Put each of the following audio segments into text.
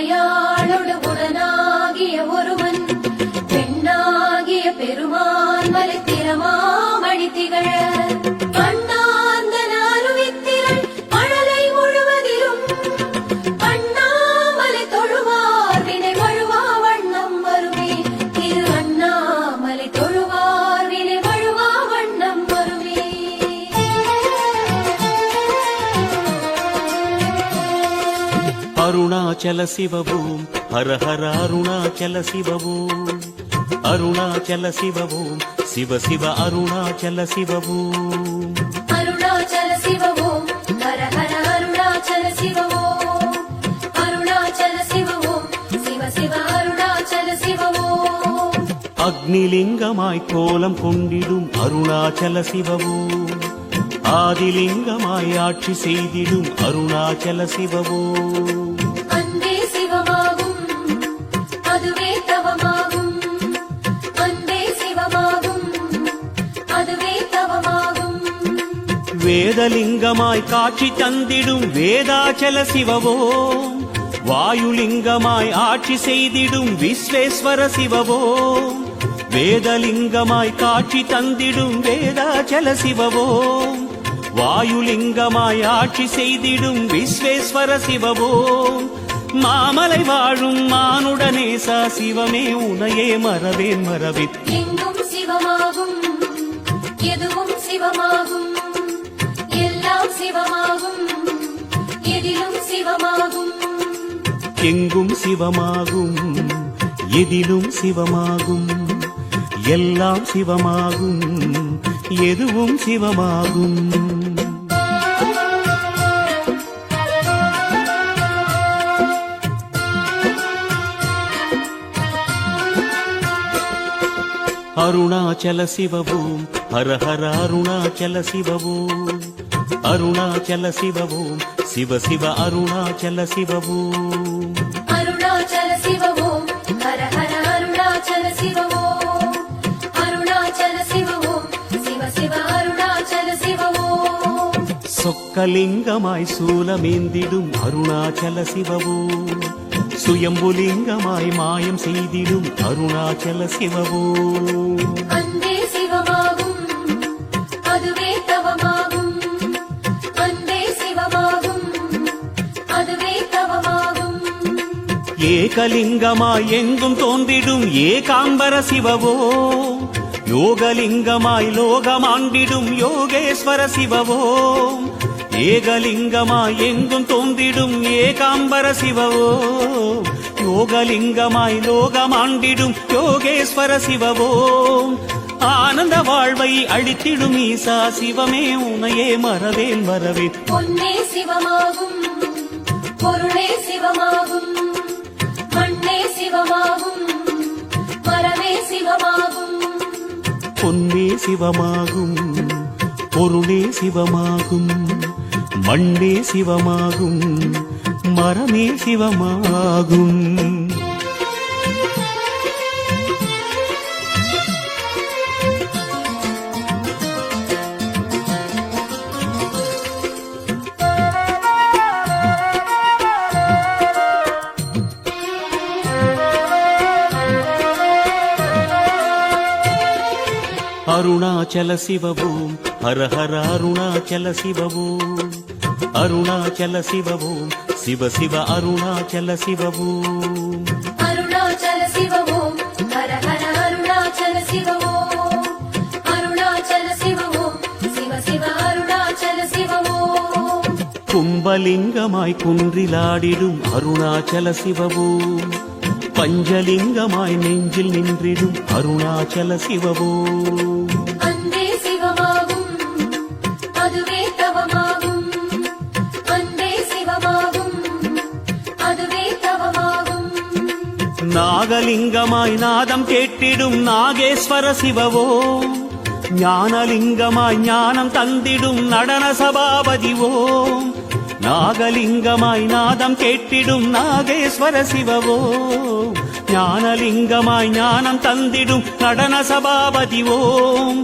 உமையாளோடு உடனாகிய ஒருவன் பெண்ணாகிய பெருமான் மலித்திரமாமணி திகழ கண்ணார்ந்தன அருவித்திரள் மழலை முழுவதிலும் அண்ணாமலை தொழுவார் வினை வழுவா வண்ணம் வருமே திரு அண்ணாமலை தொழுவார் வினை வழுவா வண்ணம் வருமே. அருணாச்சல சிவபூம் ஹர ஹர அருணாச்சல சிவபூம் அருணாச்சல சிவபூம் சிவ சிவ அருணாச்சல சிவபூம் அருணாச்சல சிவபூம் ஹர ஹர அருணாச்சல சிவபூம் அருணாச்சல சிவபூம் சிவ சிவ அருணாச்சல சிவபூம். அக்னிலிங்கமாய் கோலம் கொண்டிடும் அருணாச்சல சிவபூம் ஆதிலிங்கமாய் ஆட்சி செய்திடும் அருணாச்சல சிவபூம். அன்பே சிவமாகும் அதுவே தவமாகும் அன்பே சிவமாகும் அதுவே தவமாகும். வேதலிங்கமாய் காட்சி தந்திடும் வேதாச்சல சிவபூம் வாயுலிங்கமாய் ஆட்சி செய்திடும் விஸ்வேஸ்வர சிவபூம். வேதலிங்கமாய் காட்சி தந்திடும் வேதாச்சல சிவபூம் வாயுலிங்கமாய் ஆட்சி செய்திடும் விஸ்வேஸ்வர சிவபூம். மாமலை வாழும் மானுடனேசா சிவமே உனையே மறவேன் மறவேன். எங்கும் சிவமாகும் எதுவும் சிவமாகும் எல்லாம் சிவமாகும் எதிலும் சிவமாகும். எங்கும் சிவமாகும் எதிலும் சிவமாகும் எல்லாம் சிவமாகும் எதுவும் சிவமாகும். அருணாச்சல சிவபூம் ஹர ஹர அருணாச்சல சிவபூம் அருணாச்சல சிவபூம் சிவ சிவ அருணாச்சல சிவபூம் அருணாச்சல சிவபூம் ஹர ஹர அருணாச்சல சிவபூம் அருணாச்சல சிவபூம் சிவ சிவ அருணாச்சல சிவபூம். சொக்கலிங்கமாய் சூலமேந்திடும் அருணாச்சல சிவபூம் சுயம்புலிங்கமாய் மாயம் செய்திடும் அருணாச்சல சிவபூம். அன்பே சிவமாகும் அதுவே தவமாகும் அன்பே சிவமாகும் அதுவே தவமாகும். ஏகலிங்கமாய் எங்கும் தோன்றிடும் ஏகாம்பர சிவபூம் யோகலிங்கமாய் லோகமாண்டிடும் யோகேஸ்வர சிவபூம். ஏகலிங்கமாய் எங்கும் தோன்றிடும் ஏகாம்பர சிவபூம் யோகலிங்கமாய் லோகமாண்டிடும் யோகேஸ்வர சிவபூம். ஆனந்த வாழ்வை அளித்திடும் ஈசா சிவமே உனையே மறவேன் மறவேன். பொன்னே சிவமாகும் பொருளே சிவமாகும் மண்ணே சிவமாகும் மரமே சிவமாகும். பொன்னே சிவமாகும் பொருளே சிவமாகும் மண்ணே சிவமாகும் மரமே சிவமாகும். அருணாச்சல சிவபூம் ஹர ஹர அருணாச்சல சிவபூம் அருணாச்சல சிவபூம் சிவ சிவ அருணாச்சல சிவபூம் அருணாச்சல சிவபூம் ஹர ஹர அருணாச்சல சிவபூம் அருணாச்சல சிவபூம் சிவ சிவ அருணாச்சல சிவபூம். கும்பலிங்கமாய் குன்றிலாடிடும் அருணாச்சல சிவபூம் பஞ்சலிங்கமாய் நெஞ்சில் நின்றிடும் அருணாச்சல சிவபூம். அன்பே சிவமாகும் அதுவே தவமாகும் அன்பே சிவமாகும் அதுவே தவமாகும். நாகலிங்கமாய் நாதம் கேட்டிடும் நாகேஸ்வர சிவபூம் ஞானலிங்கமாய் ஞானம் தந்திடும் நடன சபாபதிவோம். நாகலிங்கமாய் நாதம் கேட்டிடும் நாகேஸ்வர சிவபூம் ஞானலிங்கமாய் ஞானம் தந்திடும் நடன சபாபதிவோம்.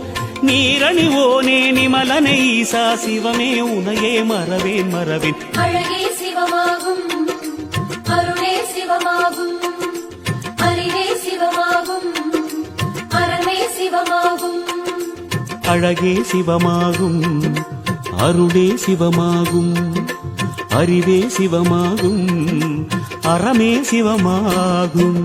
நீரணிவோனே நிமலனை ஈசா சிவமே உனையே மறவேன் மறவேன். அழகே சிவமாகும் அருளே சிவ அழகே சிவமாகும், அருளே சிவமாகும், அறிவே சிவமாகும், அறமே சிவமாகும்.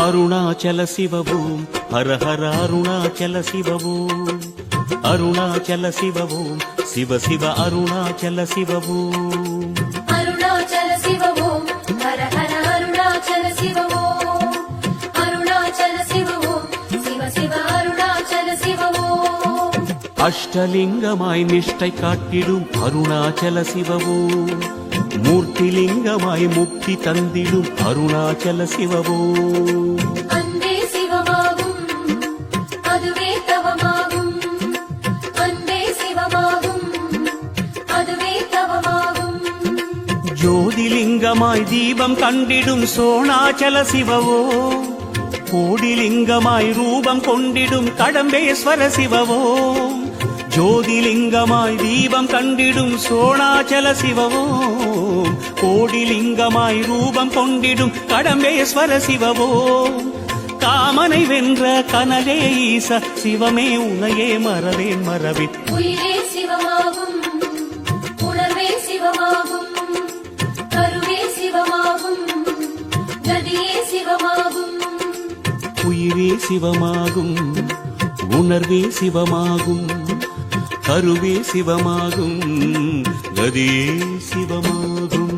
அருணாச்சல சிவவோம் ஹர ஹர அருணாச்சல சிவவோம், அருணாச்சல சிவவோம் சிவ சிவ அருணாச்சல சிவவோம். அருணாச்சல சிவவோம் ஹர ஹர அருணாச்சல சிவவோம், அருணாச்சல சிவவோம் சிவ சிவ அருணாச்சல சிவவோம். அஷ்டலிங்கமாய் நிஷ்டை காட்டிடும் அருணாச்சல சிவவோம், மூர்த்திலிங்கமாய் முக்தி தந்திடும் அருணாச்சல சிவவோம். அன்பே சிவமாகும், அதுவே தவமாகும், அன்பே சிவமாகும், அதுவே தவமாகும். ஜோதிலிங்கமாய் தீபம் கண்டிடும் சோணாச்சல சிவவோம், கோடிலிங்கமாய் ரூபம் கொண்டிடும் கடம்பேஸ்வர சிவவோம். ஜோதிலிங்கமாய் தீபம் கண்டிடும் சோணாச்சல சிவவோம், கோடிலிங்கமாய் ரூபம் கொண்டிடும் கடம்பேஸ்வர சிவவோம். காமனை வென்ற கனலே ஈச சிவமே உனையே மறவேன் மறவின். உயிரே சிவமாகும், உணர்வே சிவமாகும், கருவே சிவமாகும், கதியே சிவமாகும். உயிரே சிவமாகும், உணர்வே சிவமாகும், கருவே சிவமாகும், கதியே சிவமாகும்.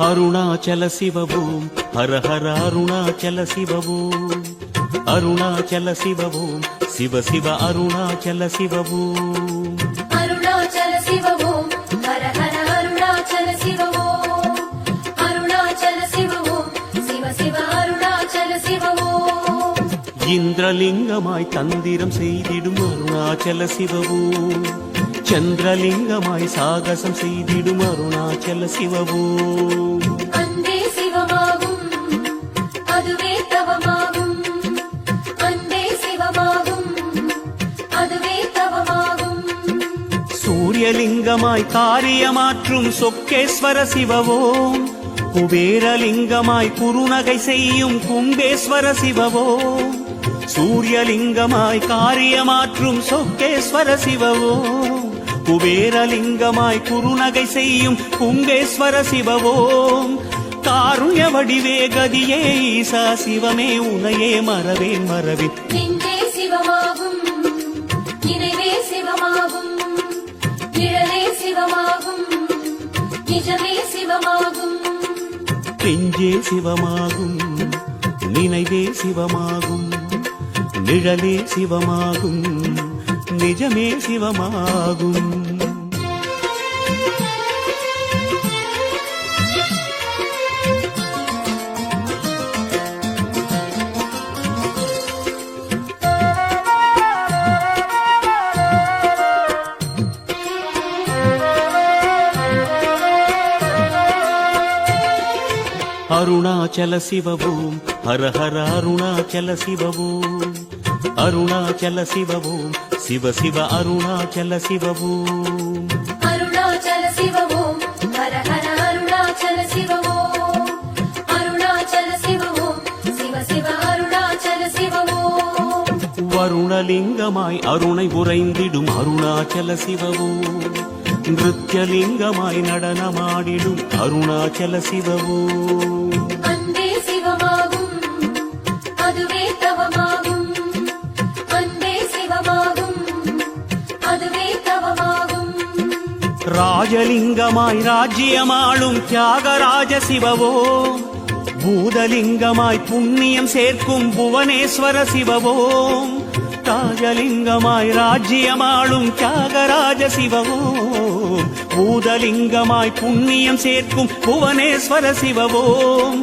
அருணாச்சல சிவவோம் ஹர ஹர அருணாச்சல சிவவோம், அருணாச்சல சிவவோம் சிவ சிவ அருணாச்சல சிவவோம். அருணாச்சல சிவவோம் ஹர ஹர அருணாச்சல சிவவோம், அருணாச்சல சிவவோம் சிவ சிவ அருணாச்சல சிவவோம். இந்திரலிங்கமாய் தந்திரம் செய்திடும் அருணாச்சல சிவவோம், சந்திரலிங்கமாய் சாகசம் செய்திடும் அருணாச்சல சிவவோம். அன்பே சிவமாகும், அதுவே தவமாகும், அன்பே சிவமாகும், அதுவே தவமாகும். சூரியலிங்கமாய் காரியமாற்றும் சொக்கேஸ்வர சிவவோம், குபேரலிங்கமாய் குறுநகை செய்யும் கும்பேஸ்வர சிவவோம். சூரியலிங்கமாய் காரியமாற்றும் சொக்கேஸ்வர சிவவோம், குபேரலிங்கமாய் குறுநகை செய்யும் கும்பேஸ்வர சிவவோம். காருண்ய வடிவே கதியே ஈசா சிவமே உனையே மறவேன் மறவின். நெஞ்சே சிவமாகும், நினைவே சிவமாகும், நிழலே சிவமாகும், நிஜமே சிவமாகும். நெஞ்சே சிவமாகும், நினைவே சிவமாகும், நிழலே சிவமாகும், நிஜமே சிவமாகும். அருணாச்சல சிவவோம் ஹர ஹர அருணாச்சல சிவவோம், அருணாச்சல சிவவோம் சிவ சிவ அருணாச்சல சிவவோம். அருணாச்சல சிவவோம் ஹர ஹர அருணாச்சல சிவவோம், அருணாச்சல சிவவோம் சிவ சிவ அருணாச்சல சிவவோம். வருணலிங்கமாய் அருணை உறைந்திடும் அருணாச்சல சிவவோம், நிருத்யலிங்கமாய் நடனமாடிடும் அருணாச்சல சிவவோம். அன்பே சிவமாகும், அதுவே தவமாகும், அன்பே சிவமாகும், அதுவே தவமாகும். ராஜலிங்கமாய் ராஜ்யமாளும் தியாகராஜ சிவவோம், பூதலிங்கமாய் புண்ணியம் சேர்க்கும் புவனேஸ்வர சிவவோம். ராஜலிங்கமாய் ராஜ்யமாளும் தியாகராஜ சிவவோம், பூதலிங்கமாய் புண்ணியம் சேர்க்கும் புவனேஸ்வர சிவவோம்.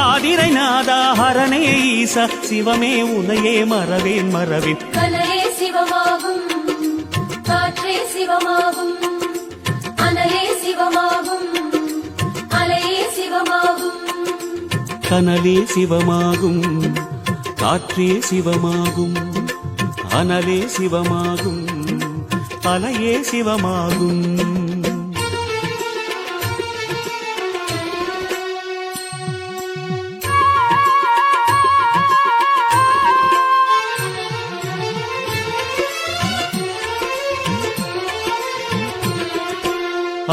ஆதிரைநாதா ஹரனே ஈச சிவமே உனையே மறவேன் மறவேன். கலையே சிவமாகும், காற்றே சிவமாகும், அனலே சிவமாகும், கனலே சிவமாகும், காற்றே சிவமாகும், அனலே சிவமாகும், அலையே சிவமாகும்.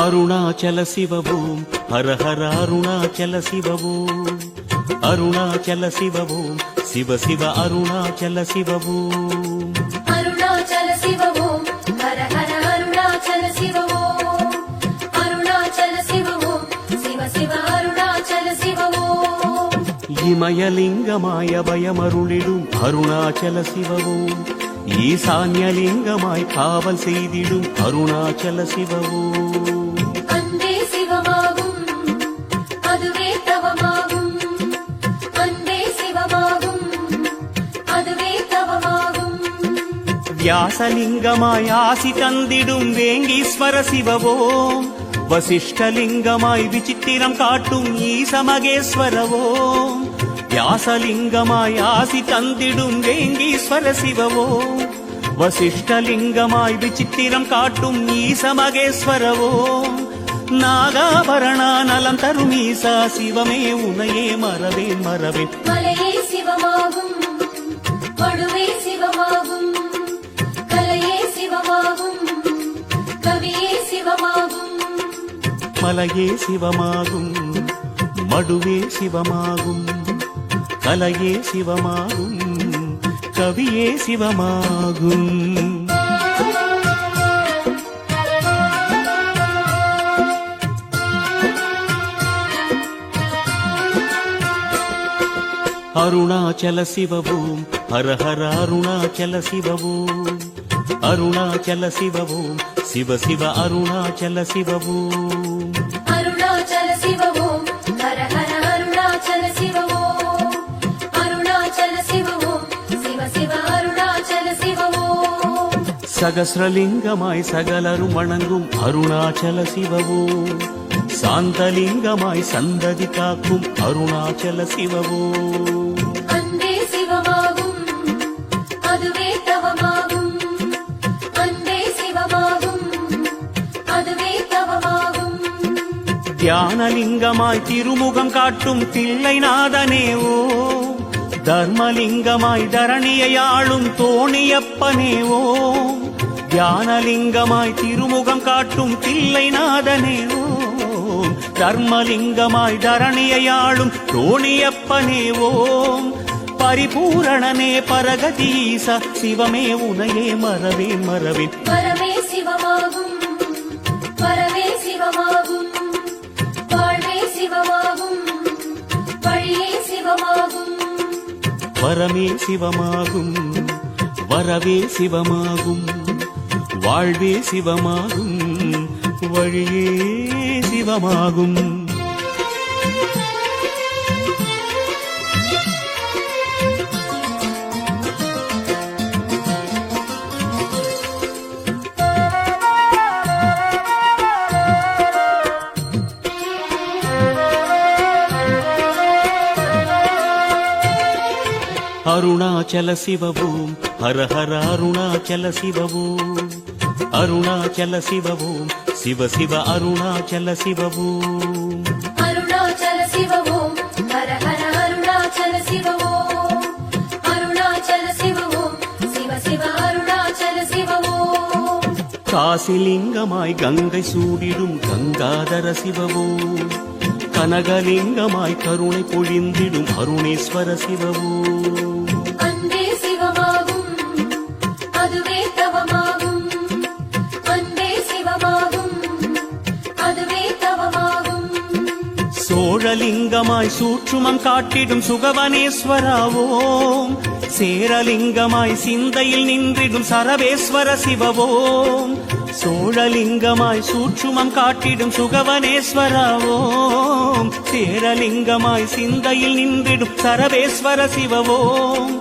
அருணாச்சல சிவவோம் ஹர ஹர அருணாச்சல சிவவோம், அருணாச்சல சிவவோம் சிவ சிவ அருணாச்சல சிவவோம். அருணாச்சல சிவவோம் ஹர ஹர அருணாச்சல சிவவோம், அருணாச்சல சிவவோம் சிவ சிவ அருணாச்சல சிவவோம். இமயலிங்கமாய பயமருளிடும் அருணாச்சல சிவவோம், ஈசான்யலிங்கமாய் காவல் செய்திடும் அருணாச்சல சிவவோம். அன்பே சிவமாகும் அதுவே தவமாகும், அன்பே சிவமாகும் அதுவே தவமாகும். வியாசலிங்கமாய் ஆசி தந்திடும் வேங்கீஸ்வர சிவவோம், வசிஷ்டலிங்கமாய் விசித்திரம் காட்டும் ஈசமகேஸ்வரவோம். வியாசலிங்கமாய் ஆசி தந்திடும் வேங்கீஸ்வர சிவவோம், வசிஷ்டலிங்கமாய் விசித்திரம் காட்டும் ஈசமகேஸ்வரவோம். நாகாபரணா நலம் தரும் ஈசா சிவமே உனையே மறவேன் மறவேன். மலையே சிவமாகும் வடுவே சிவமாகும், கலையே சிவமாகும் கவியே சிவமாகும். மலையே சிவமாகும், மடுவே சிவமாகும், கலையே சிவமாகும், கவியே சிவமாகும். அருணாச்சல சிவவோம் ஹர ஹர அருணாச்சல சிவவோம், அருணாச்சல சிவவோம் சிவ சிவ அருணாச்சல சிவவோம். அருணாச்சல சிவவோம் ஹர ஹர அருணாச்சல சிவவோம், அருணாச்சல சிவவோம் சிவ சிவ அருணாச்சல சிவவோம். சகஸ்ரலிங்கமாய் சகலரும் வணங்கும் அருணாச்சல சிவவோம், சாந்தலிங்கமாய் சந்ததி காக்கும் அருணாச்சல சிவவோம். அன்பே சிவமாகும் அதுவே தவமாகும், அன்பே சிவமாகும் அதுவே தவமாகும். தியானலிங்கமாய் திருமுகம் காட்டும் தில்லைநாதனேவோ, தர்மலிங்கமாய் தரணியை ஆளும் தோணியப்பனேவோ. தியானலிங்கமாய் திருமுகம் காட்டும் தில்லைநாதனேவோ, தர்மலிங்கமாய் தரணியை ஆளும் தோணியப்பனேவோம். பரிபூரணனே பரகதீச சிவமே உனையே மறவேன் மறவேன். பரமே சிவமாகும் பரமே சிவமாகும், வாழ்வே சிவமாகும் வழியே சிவமாகும். வரமே சிவமாகும், வரவே சிவமாகும், வாழ்வே சிவமாகும், வழியே சிவமாகும். அருணாச்சல சிவவோம் ஹர ஹர அருணாச்சல சிவவோம், அருணாச்சல சிவவோம் சிவ சிவ அருணாச்சல சிவவோம். அருணாச்சல சிவவோம் ஹர ஹர அருணாச்சல சிவவோம், அருணாச்சல சிவவோம் சிவ சிவ அருணாச்சல சிவவோம். காசிலிங்கமாய் கங்கை சூடிடும் கங்காதர சிவவோம், கனகலிங்கமாய் கருணை பொழிந்திடும் அருணேஸ்வர சிவவோம். அன்பே சிவமாகும் அதுவே தவமாகும், அன்பே சிவமாகும் அதுவே தவமாகும். சோழலிங்கமாய் சூற்றுமம் காட்டிடும் சுகவனேஸ்வராவோம், சேரலிங்கமாய் சிந்தையில் நின்றிடும் சரவேஸ்வர சிவவோம். சோழலிங்கமாய் சூற்றுமம் காட்டிடும் சுகவனேஸ்வராவோம், சேரலிங்கமாய் சிந்தையில் நின்றிடும் சரவேஸ்வர சிவவோம்.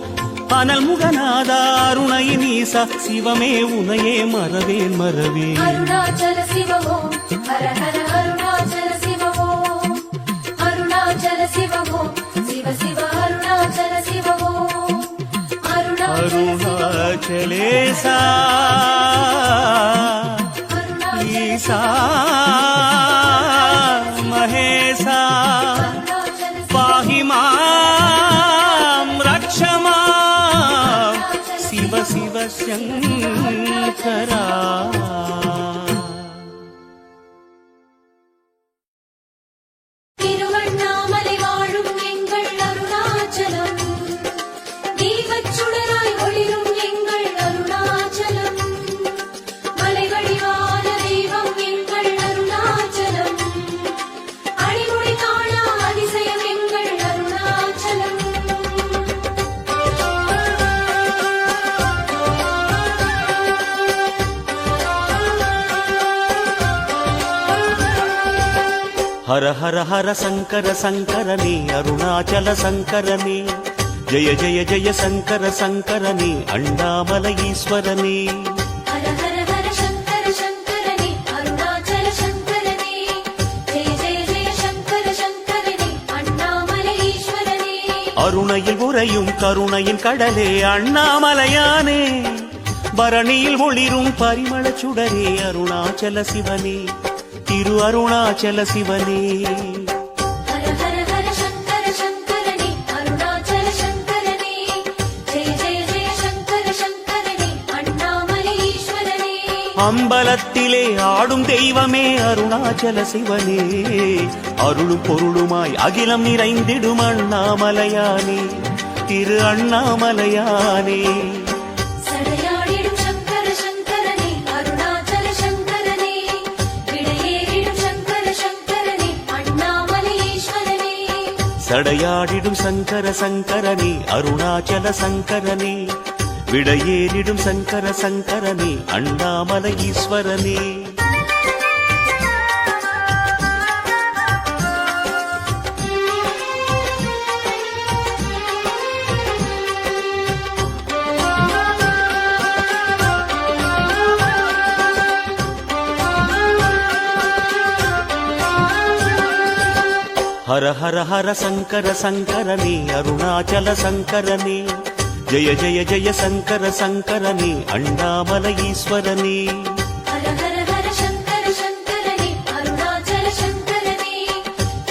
அனல் முகநாதா அருணையின் ஈசா சிவமே உனையே மறவேன் மறவேன். அருணாச்சல சிவவோம் ஹர ஹர அருணாச்சல சிவவோம், அருணாச்சல சிவவோம் அருணாச்சலேசா ஈசா மகேசா பாஹி மாம் ரக்ஷ மாம் சிவ சிவ சங்கரா. திருவண்ணாமலை வாழும் எங்கள் அருணாச்சலம், தீபச்சுடராய் ஒளிரும் எங்கள் அருணாச்சலம், மலைவடிவான தெய்வம் எங்கள் அருணாச்சலம், அடிமுடி காணா அதிசயம் எங்கள் அருணாச்சலம். ஹர ஹர ஹர சங்கர சங்கரனே அருணாச்சல சங்கரனே, ஜெய ஜெய ஜெய சங்கர சங்கரனே அண்ணாமலை ஈஸ்வரனே. ஹர ஹர ஹர சங்கர சங்கரனே அருணாச்சல சங்கரனே, ஜெய ஜெய ஜெய சங்கர சங்கரனே அண்ணாமலை ஈஸ்வரனே. அருணையில் உறையும் கருணையின் கடலே அண்ணாமலையானே, பரணியில் ஒளிரும் பரிமள சுடரே அருணாச்சல சிவனே, திரு அருணாச்சல சிவனே. ஹர ஹர ஹர சங்கர சங்கரனே அருணாச்சல சங்கரனே, ஜெய ஜெய ஜெய சங்கர சங்கரனே அண்ணாமலை ஈஸ்வரனே. அம்பலத்திலே ஆடும் தெய்வமே அருணாச்சல சிவனே, அருளும் பொருளுமாய் அகிலம் நிறைந்திடும் அண்ணாமலையானே, திரு அண்ணாமலையானே. சடையாடிடும் சங்கர சங்கரனே அருணாச்சல சங்கரனே, விடையேறிடும் சங்கர சங்கரனே அண்ணாமலை ஈஸ்வரனே. சடையாடிடும் சங்கர சங்கரனே அருணாச்சல சங்கரனே, விடையேறிடும் சங்கர சங்கரனே அண்ணாமலை ஈஸ்வரனே. ஹர ஹர ஹர சங்கர சங்கரனே அருணாச்சல சங்கரனே, ஜெய ஜெய ஜெய சங்கர சங்கரனே அண்ணாமலை ஈஸ்வரனே. ஹர ஹர ஹர சங்கர சங்கரனே அருணாச்சல சங்கரனே,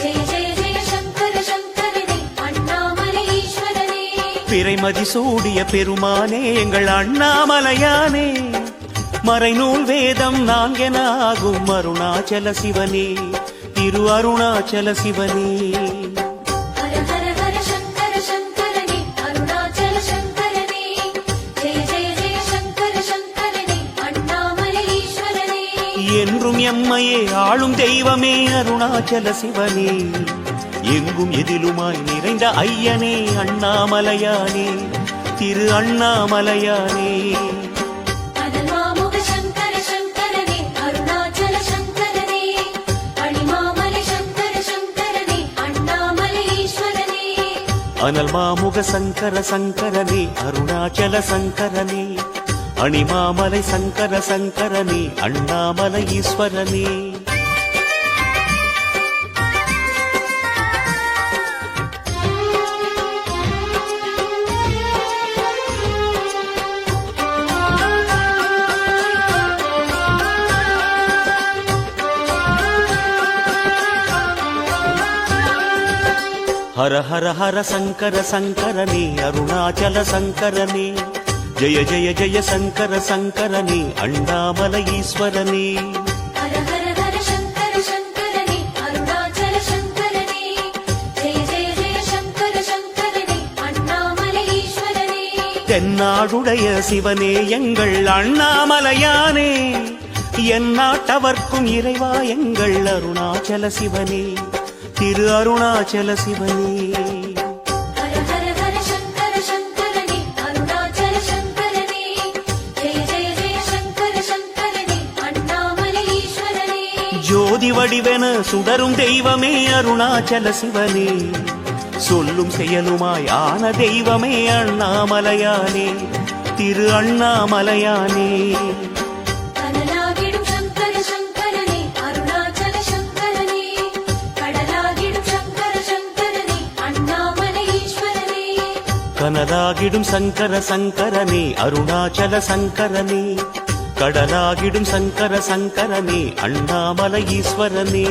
ஜெய ஜெய ஜெய சங்கர சங்கரனே அண்ணாமலை ஈஸ்வரனே. பிறைமதி சூடிய பெருமானே எங்கள் அண்ணாமலையானே, மறைநூல் வேதம் நான்கென ஆகும் அருணாச்சல சிவனே, திரு அருணாச்சல சிவனே. ஹர ஹர ஹர சங்கர சங்கரனே அருணாச்சல சங்கரனே, ஜெய ஜெய ஜெய சங்கர சங்கரனே அண்ணாமலை ஈஸ்வரனே. என்றும் எம்மையே ஆளும் தெய்வமே அருணாச்சல சிவனே, எங்கும் எதிலுமாய் நிறைந்த ஐயனே அண்ணாமலையானே, திரு அண்ணாமலையானே. அனல்மாமுக சங்கர சங்கரனே அருணாச்சல சங்கரனே, அணிமாமலை சங்கர சங்கரனே அண்ணாமலை ஈஸ்வரனே. அனல் மாமுக சங்கர சங்கரனே அருணாச்சல சங்கரனே, அணிமாமலை சங்கர சங்கரனே அண்ணாமலை ஈஸ்வரனே. ஹர ஹர ஹர சங்கர சங்கரனே அருணாச்சல சங்கரனே, ஜெய ஜெய ஜெய சங்கர சங்கரனே அண்ணாமலை ஈஸ்வரனே. ஹர ஹர ஹர சங்கர சங்கரனே அருணாச்சல சங்கரனே, ஜெய ஜெய ஜெய சங்கர சங்கரனே அண்ணாமலை ஈஸ்வரனே. தென்னாடுடைய சிவனே எங்கள் அண்ணாமலையானே, எந்நாட்டவர்க்கும் இறைவா எங்கள் அருணாச்சல சிவனே, திரு அருணாச்சல சிவனே. ஹர ஹர ஹர சங்கர சங்கரனே அருணாச்சல சங்கரனே, ஜெய ஜெய ஜெய சங்கர சங்கரனே அண்ணாமலை ஈஸ்வரனே. ஜோதி வடிவென சுடரும் தெய்வமே அருணாச்சல சிவனே, சொல்லும் செயலுமாய் ஆன தெய்வமே அண்ணாமலையானே, திரு அண்ணாமலையானே. கனலாகிடும் சங்கர சங்கரனே அருணாச்சல சங்கரனே, கடலாகிடும் சங்கர சங்கரனே அண்ணாமலை ஈஸ்வரனே. கனலாகிடும் சங்கர சங்கரனே அருணாச்சல சங்கரனே, கடலாகிடும் சங்கர சங்கரனே அண்ணாமலை ஈஸ்வரனே.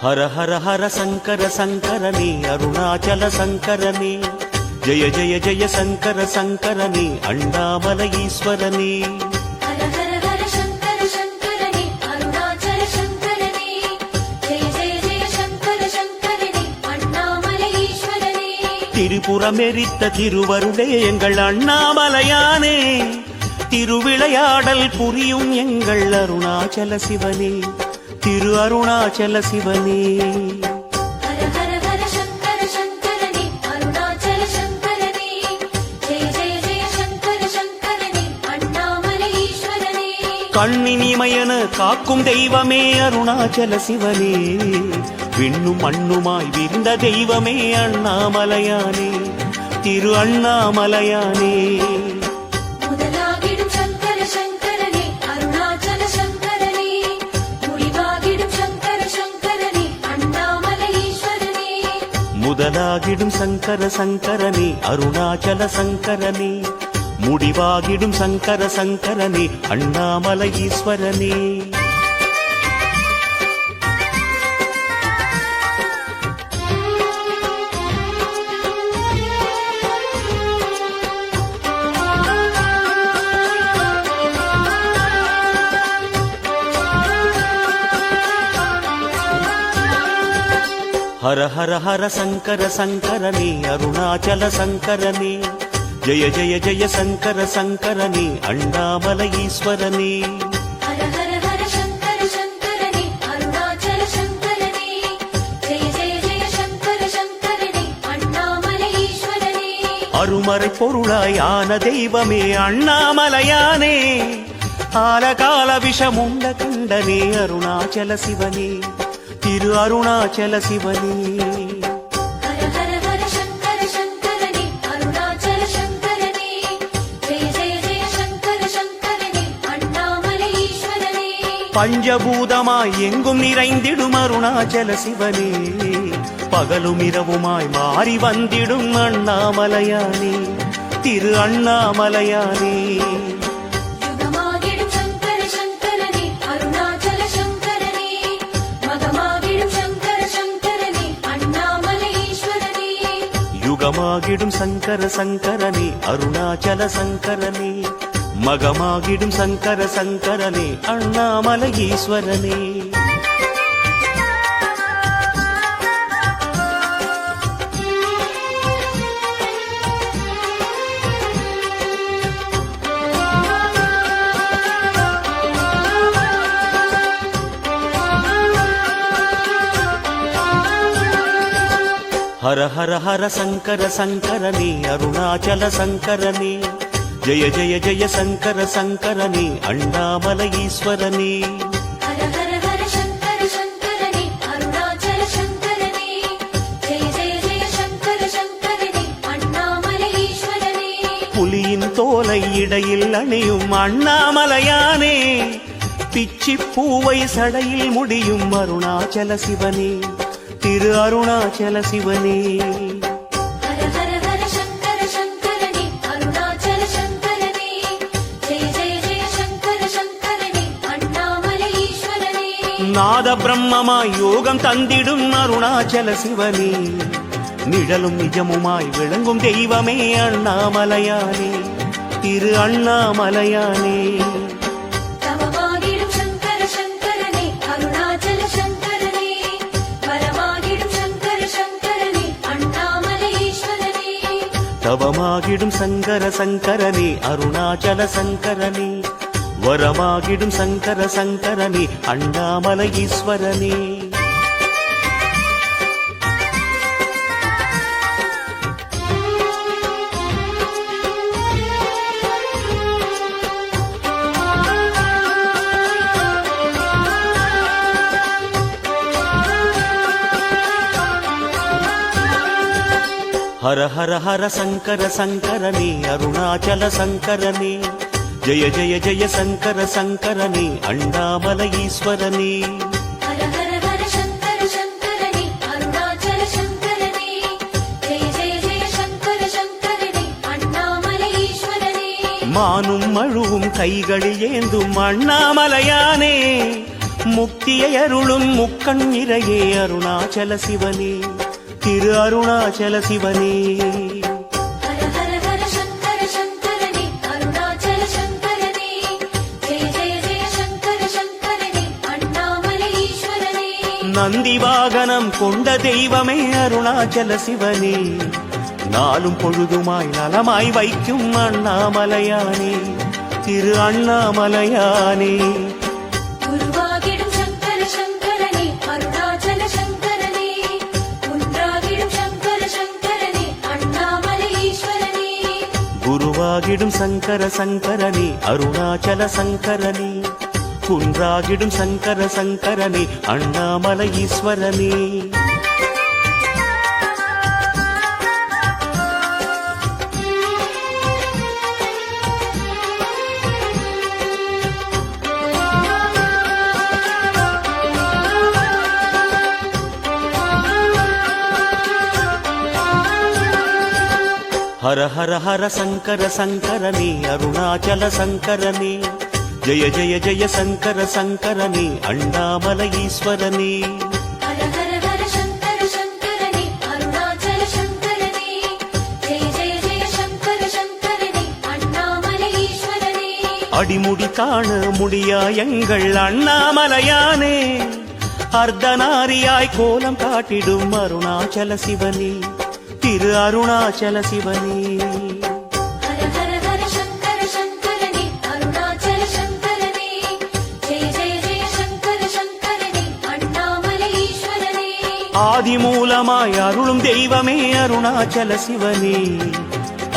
ஹர ஹர ஹர சங்கர சங்கரனே அருணாச்சல சங்கரனே, ஜெய ஜெய ஜெய சங்கர சங்கரனே அண்ணாமலை ஈஸ்வரனே. ஹர ஹர ஹர சங்கர சங்கரனே அருணாச்சல சங்கரனே, ஜெய ஜெய ஜெய சங்கர சங்கரனே அண்ணாமலை ஈஸ்வரனே. திரிபுரமெரித்த திருவருளே எங்கள் அண்ணாமலையானே, திருவிளையாடல் புரியும் எங்கள் அருணாச்சல சிவனே, திரு அருணாச்சல சிவனே. ஹர ஹர ஹர சங்கர சங்கரனே அருணாச்சல சங்கரனே, ஜெய ஜெய ஜெய சங்கர சங்கரனே அண்ணாமலை ஈஸ்வரனே. கண்ணினிமயன காக்கும் தெய்வமே அருணாச்சல சிவனே, விண்ணும் மண்ணுமாய் விரிந்த தெய்வமே அண்ணாமலையானே, திரு அண்ணாமலையானே. முதலாகிடும் சங்கர சங்கரனே அருணாச்சல சங்கரனே, முடிவாகிடும் சங்கர சங்கரனே அண்ணாமலை ஈஸ்வரனே. முதலாகிடும் சங்கர சங்கரனே அருணாச்சல சங்கரனே, முடிவாகிடும் சங்கர சங்கரனே அண்ணாமலை ஈஸ்வரனே. ஹர ஹர ஹர சங்கர சங்கரனே அருணாச்சல சங்கரனே, ஜெய ஜெய ஜெய சங்கர சங்கரனே அண்ணாமலை ஈஸ்வரனே. ஹர ஹர ஹர சங்கர சங்கரனே அருணாச்சல சங்கரனே, ஜெய ஜெய ஜெய சங்கர சங்கரனே அண்ணாமலை ஈஸ்வரனே. அருமறை பொருளாயான தெய்வமே அண்ணாமலையானே, ஆலகால விஷமுண்ட கண்டனே அருணாச்சல சிவனே, திரு அருணாச்சல சிவனே. ஹர ஹர ஹர சங்கர சங்கரனே அருணாச்சல சங்கரனே, ஜெய ஜெய ஜெய சங்கர சங்கரனே அண்ணாமலை ஈஸ்வரனே. பஞ்சபூதமாய் எங்கும் நிறைந்திடும் அருணாச்சல சிவனே, பகலும் இரவுமாய் மாறி வந்திடும் அண்ணாமலையானே, திரு அண்ணாமலையானே. யுகமாகிடும் சங்கர சங்கரனே அருணாச்சல சங்கரனே, மகமாகிடும் சங்கர சங்கரனே அண்ணாமலை ஈஸ்வரனே. யுகமாகிடும் சங்கர சங்கரனே அருணாச்சல சங்கரனே, மகமாகிடும் சங்கர சங்கரனே அண்ணாமலை ஈஸ்வரனே. ஹர ஹர ஹர சங்கர சங்கரனே அருணாச்சல சங்கரனே, ஜெய ஜெய ஜெய சங்கர சங்கரனே அண்ணாமலை ஈஸ்வரனே. ஹர ஹர ஹர சங்கர சங்கரனே அருணாச்சல சங்கரனே, ஜெய ஜெய ஜெய சங்கர சங்கரனே அண்ணாமலை ஈஸ்வரனே. புலியின் தோலை இடையில் அணியும் அண்ணாமலையானே, பிச்சி பூவை சடையில் முடியும் அருணாச்சல சிவனே, திரு அருணாச்சல சிவனே. ஹர ஹர ஹர சங்கர சங்கரனே அருணாச்சல சங்கரனே, ஜெய ஜெய ஜெய சங்கர சங்கரனே அண்ணாமலை ஈஸ்வரனே. நாத பிரம்மமாய் யோகம் தந்திடும் அருணாச்சல சிவனே, நிழலும் நிஜமுமாய் விளங்கும் தெய்வமே அண்ணாமலையானே, திரு அண்ணாமலையானே. தவமாகிடும் சங்கர சங்கரனே அருணாச்சல சங்கரனே, வரமாகிடும் சங்கர சங்கரனே அண்ணாமலை ஈஸ்வரனே. தவமாகிடும் சங்கர சங்கரனே அருணாச்சல சங்கரனே, வரமாகிடும் சங்கர சங்கரனே அண்ணாமலை ஈஸ்வரனே. ஹர ஹர ஹர சங்கர சங்கரனே அருணாச்சல சங்கரனே ஜெய ஜெய ஜெய சங்கர சங்கரனே அண்ணாமலை ஈஸ்வரனே ஹர ஹர ஹர சங்கர சங்கரனே அருணாச்சல சங்கரனே ஜெய ஜெய ஜெய சங்கர சங்கரனே அண்ணாமலை ஈஸ்வரனே மானும் மழுவும் கைகளில் ஏந்தும் அண்ணாமலையானே முக்தியை அருளும் முக்கண் நிறையே அருணாச்சல சிவனே திரு அருணாச்சல சிவனே ஹர ஹர ஹர சங்கர சங்கரனே அருணாச்சல சங்கரனே ஜெய ஜெய ஜெய சங்கர சங்கரனே அண்ணாமலை ஈஸ்வரனே நந்தி வாகனம் கொண்ட தெய்வமே அருணாச்சல சிவனே நாளும் பொழுதுமாய் நலமாய் வைக்கும் அண்ணாமலையானே திரு அண்ணாமலையானே குருவாகிடும் சங்கர சங்கரனே அருணாச்சல சங்கரனே குன்றாகிடும் சங்கர சங்கரனே அண்ணாமலை ஈஸ்வரனே குருவாகிடும் சங்கர சங்கரனே அருணாச்சல சங்கரனே குன்றாகிடும் சங்கர சங்கரனே அண்ணாமலை ஈஸ்வரனே ஹர ஹர ஹர சங்கர சங்கரனே அருணாச்சல சங்கரனே ஜெய ஜெய ஜெய சங்கர சங்கரனே அண்ணாமலை ஈஸ்வரனே ஹர ஹர ஹர சங்கர சங்கரனே அருணாச்சல சங்கரனே ஜெய ஜெய ஜெய சங்கர சங்கரனே அண்ணாமலை ஈஸ்வரனே அடிமுடி காண முடியா எங்கள் அண்ணாமலையானே அர்த்தநாரியாய் கோலம் காட்டிடும் அருணாச்சல சிவனே திரு அருணாச்சல சிவனே ஹர ஹர ஹர சங்கர சங்கரனே அருணாச்சல சங்கரனே ஜெய ஜெய ஜெய சங்கர சங்கரனே அண்ணாமலை ஈஸ்வரனே ஆதி மூலமாய் அருளும் தெய்வமே அருணாச்சல சிவனே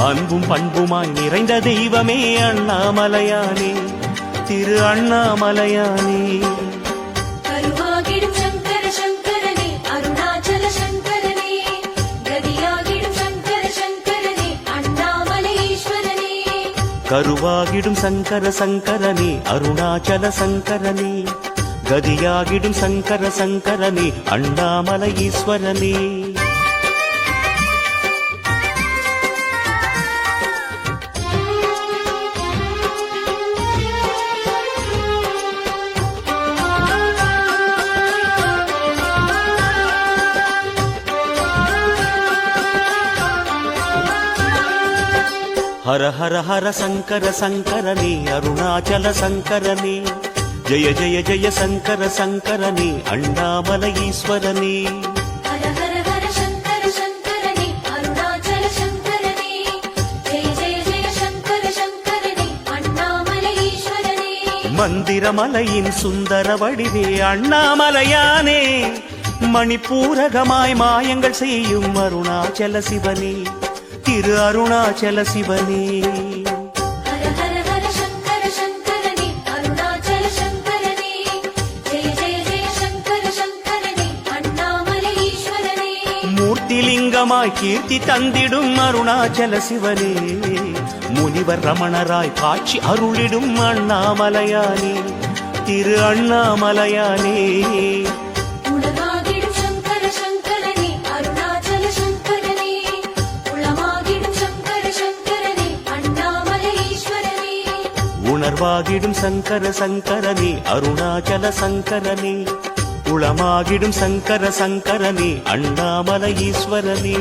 அன்பும் பண்புமாய் நிறைந்த தெய்வமே அண்ணாமலையானே திரு அண்ணாமலையானே கருவாகிடும் சங்கர சங்கரனே அருணாச்சல சங்கரனே கதியாகிடும் சங்கர சங்கரனே அண்ணாமலை ஈஸ்வரனே கருவாகிடும் சங்கர சங்கரனே அருணாச்சல சங்கரனே கதியாகிடும் சங்கர சங்கரனே அண்ணாமலை ஈஸ்வரனே ஹர ஹர ஹர சங்கர சங்கரனே அருணாச்சல சங்கரனே ஜெய ஜெய ஜெய சங்கர சங்கரனே அண்ணாமலை ஈஸ்வரனே ஹர ஹர ஹர சங்கர சங்கரனே அருணாச்சல சங்கரனே ஜெய ஜெய ஜெய சங்கர சங்கரனே அண்ணாமலை ஈஸ்வரனே மந்திரமலையின் சுந்தர வடிவே அண்ணாமலையானே மணிப்பூரகமாய் மாயங்கள் செய்யும் அருணாச்சல சிவனே திரு அருணாச்சல சிவனே ஹர ஹர ஹர சங்கர சங்கரனே அருணாச்சல சங்கரனே ஜெய ஜெய ஜெய சங்கர சங்கரனே அண்ணாமலை ஈஸ்வரனே மூர்த்திலிங்கமாய் கீர்த்தி தந்திடும் அருணாச்சல சிவனே முனிவர் ரமணராய் காட்சி அருளிடும் அண்ணாமலையானே திரு அண்ணாமலையானே உலகாகிடும் சங்கர சங்கரனே அருணாச்சல சங்கரனே உளமாகிடும் சங்கர சங்கரனே அண்ணாமலை ஈஸ்வரனே உணர்வாகிடும் சங்கர சங்கரனே அருணாச்சல சங்கரனே உளமாகிடும் சங்கர சங்கரனே அண்ணாமலை ஈஸ்வரனே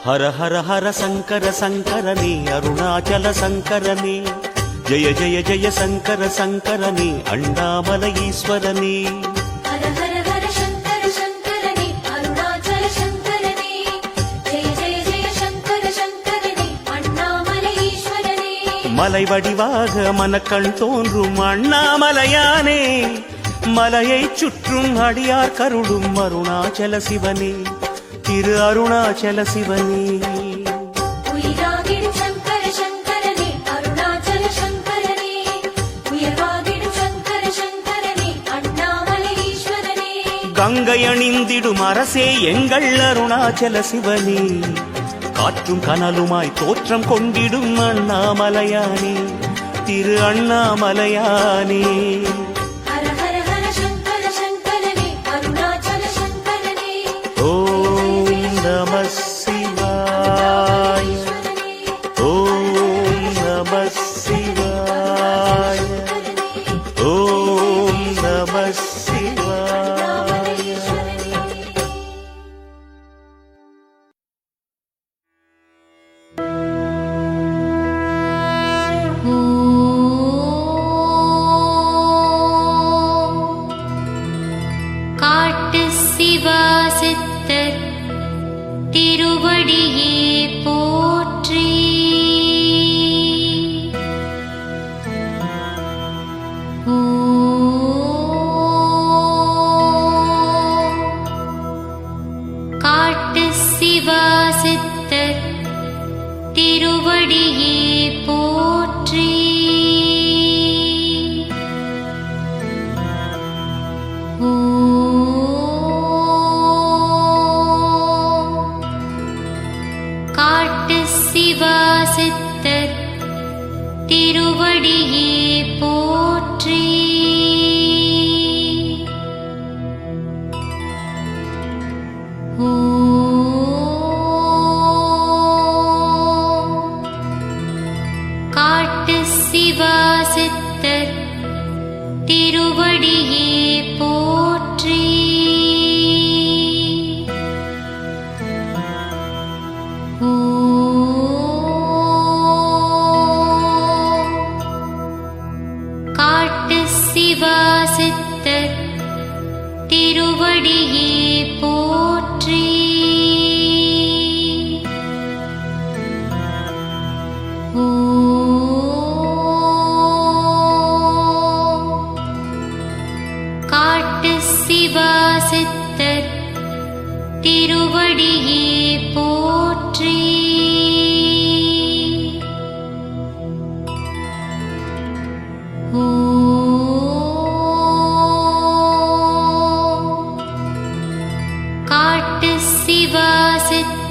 ஹர ஹர ஹர சங்கர சங்கரனே அருணாச்சல சங்கரனே ஜெய ஜெய ஜெய சங்கர சங்கரனே அண்ணாமலை ஈஸ்வரனே ஹர ஹர ஹர சங்கர சங்கரனே அருணாச்சல சங்கரனே ஜெய ஜெய ஜெய சங்கர சங்கரனே அண்ணாமலை ஈஸ்வரனே மலை வடிவாக மனக்கண் தோன்றும் அண்ணாமலையானே மலையைச் சுற்றும் அடியார் கருளும் அருணாச்சல சிவனே திரு அருணாச்சல சிவனே உயிராகிடும் சங்கர சங்கரனே அருணாச்சல சங்கரனே உயர்வாகிடும் சங்கர சங்கரனே அண்ணாமலை ஈஸ்வரனே கங்கை அணிந்திடும் அரசே எங்கள் அருணாச்சல சிவனே காற்றும் கனலுமாய் தோற்றம் கொண்டிடும் அண்ணாமலையானே திரு அண்ணாமலையானே ஹர ஹர ஹர சங்கர சங்கரனே அருணாச்சல சங்கரனே ஓம் நம சிவாய ஓம் நம சிவாய ஓம் நம சிவாய காட்டு சிவா சித்தர் திருவடியே போற்றி காட்டு சிவா சித்தர் திருவடியே போற்றி காட்டு சிவா சித்தர் திருவடியே போற்றி காட்டு சிவா சித்தர் திருவடியே போற்றி காட்டு சிவா சித்தர் திருவடியே போற்றி காட்டு சிவா சித்தர் திருவடியே போற்றி காட்டு சிவா சித்தர்